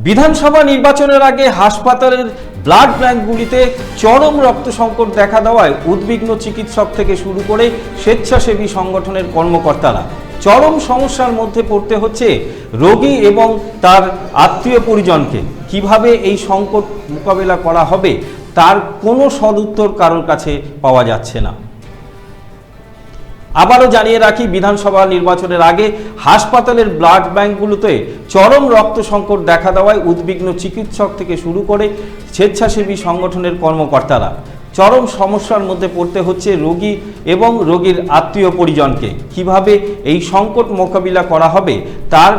বিধানসভা নির্বাচনের আগে হাসপাতালের ব্লাড ব্যাংকগুলিতে চরম রক্ত সংকট দেখা দেওয়ায় উদ্বিগ্ন চিকিৎসক থেকে শুরু করে স্বেচ্ছাসেবী সংগঠনের কর্মকর্তারা চরম সমস্যার মধ্যে পড়তে হচ্ছে রোগী এবং তার আত্মীয় পরিজনকে। কিভাবে এই সংকট মোকাবেলা করা হবে তার কোনো সদুত্তর কারোর কাছে পাওয়া যাচ্ছে না। আবারও জানিয়ে রাখি, বিধানসভা নির্বাচনের আগে হাসপাতালের ব্লাড ব্যাংকগুলোতে চরম রক্ত সংকট দেখা দেওয়ায় উদ্বিগ্ন চিকিৎসক থেকে শুরু করে স্বেচ্ছাসেবী সংগঠনের কর্মকর্তারা চরম সমস্যার মধ্যে পড়তে হচ্ছে রোগী এবং রোগীর আত্মীয় পরিজনকে। কিভাবে এই সংকট মোকাবিলা করা হবে তার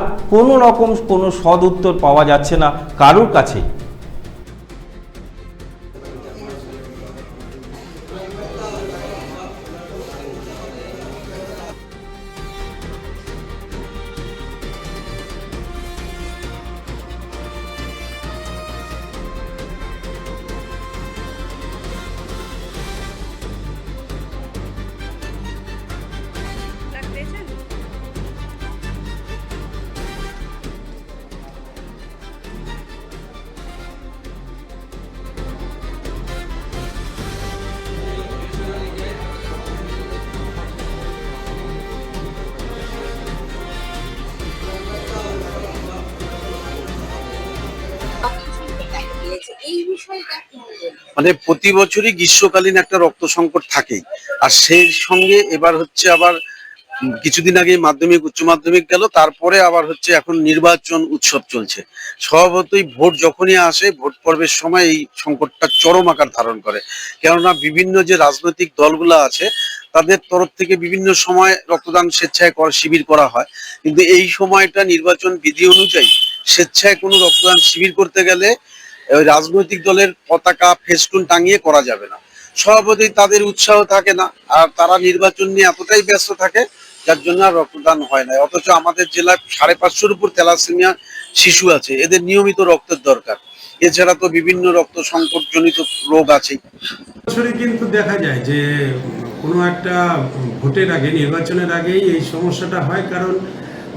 কোনো সদুত্তর পাওয়া যাচ্ছে না কারোর কাছেই। মানে প্রতি বছরই গ্রীষ্মকালীন একটা রক্ত সংকট থাকেই, আর সেই সঙ্গে এবার হচ্ছে আবার কিছুদিন আগে মাধ্যমিক উচ্চ মাধ্যমিক গেল, তারপরে আবার হচ্ছে এখন নির্বাচন উৎসব চলছে। স্বভাবতই ভোট যখনই আসে, ভোট পর্বের সময় এই সংকটটা চরম আকার ধারণ করে। কেননা বিভিন্ন যে রাজনৈতিক দলগুলো আছে তাদের তরফ থেকে বিভিন্ন সময় রক্তদান স্বেচ্ছায় শিবির করা হয়, কিন্তু এই সময়টা নির্বাচন বিধি অনুযায়ী স্বেচ্ছায় কোনো রক্তদান শিবির করতে গেলে ওই রাজনৈতিক দলের পতাকা ফেস্টুন টাঙিয়ে করা যাবে না। স্বভাবতই তাদের উৎসাহ থাকে না, আর তারা নির্বাচন নিয়ে এতটাই ব্যস্ত থাকে যার জন্য আর রক্তদান হয় না। অথচ আমাদের জেলায় 550-র উপর থ্যালাসেমিয়া শিশু আছে, এদের নিয়মিত রক্তের দরকার। এছাড়া তো বিভিন্ন রক্ত সংকটজনিত রোগ আছে। কিন্তু দেখা যায় যে কোনো একটা ভোটের আগে, নির্বাচনের আগেই এই সমস্যাটা হয়, কারণ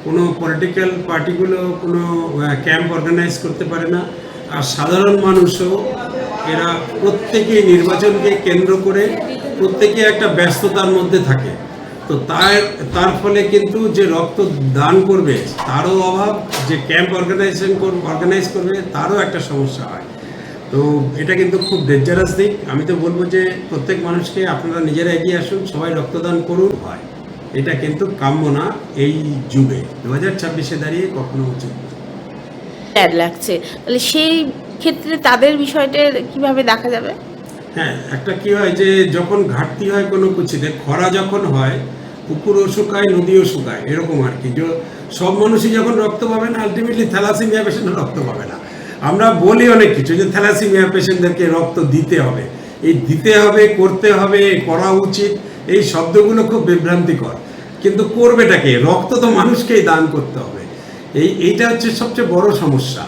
কোনো পলিটিক্যাল পার্টিগুলো কোনো ক্যাম্প অর্গানাইজ করতে পারে না, আর সাধারণ মানুষও এরা প্রত্যেকে নির্বাচনকে কেন্দ্র করে প্রত্যেকে একটা ব্যস্ততার মধ্যে থাকে। তো তার ফলে কিন্তু যে রক্ত দান করবে তারও অভাব, যে ক্যাম্প অর্গানাইজ করবে তারও একটা সমস্যা হয়। তো এটা কিন্তু খুব ডেঞ্জারাস দিক। আমি তো বলবো যে প্রত্যেক মানুষকে আপনারা নিজেরা এগিয়ে আসুন, সবাই রক্তদান করুন। হয় এটা কিন্তু কাম্য না এই যুগে, 2026-এ দাঁড়িয়ে কখনো উচিত লাগছে। তাহলে সেই ক্ষেত্রে তাদের বিষয়টা কিভাবে দেখা যাবে? হ্যাঁ, একটা কি হয় যে যখন ঘাটতি হয় কোনো কিছুতে, খরা যখন হয়, পুকুরও শুকায়, নদীও শুকায়, এরকম আর কি। সব মানুষই যখন রক্ত পাবে না, আলটিমেটলি থ্যালাসেমিয়া পেশেন্ট রক্ত পাবে না। আমরা বলি অনেক কিছু যে থ্যালাসেমিয়া পেশেন্টদেরকে রক্ত দিতে হবে, এই দিতে হবে, করতে হবে, করা উচিত, এই শব্দগুলো খুব বিভ্রান্তিকর। কিন্তু করবেটাকে, রক্ত তো মানুষকেই দান করতে হবে। এইটা হচ্ছে সবচেয়ে বড় সমস্যা।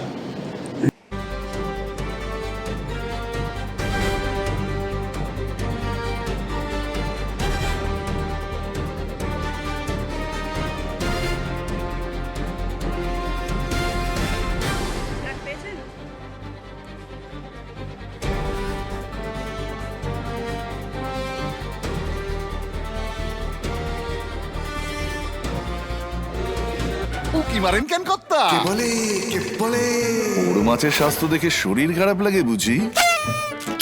কি মারেন কেন কর্তা? কে বলে বড় মাছের স্বাস্থ্য দেখে শরীর খারাপ লাগে বুঝি?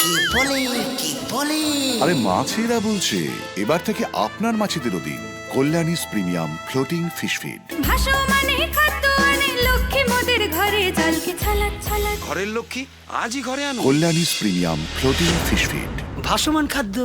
কে বলে আরে মাছেরা বলছে, এবার থেকে আপনার মাছেদেরও দিন কল্যাণীস প্রিমিয়াম ফ্লোটিং ফিশ ফিড। ঘরের লক্ষ্মী আজই ঘরে আনো কল্যাণীস প্রিমিয়াম ফ্লোটিং ফিশ ফিড। ভাসমান খাদ্য।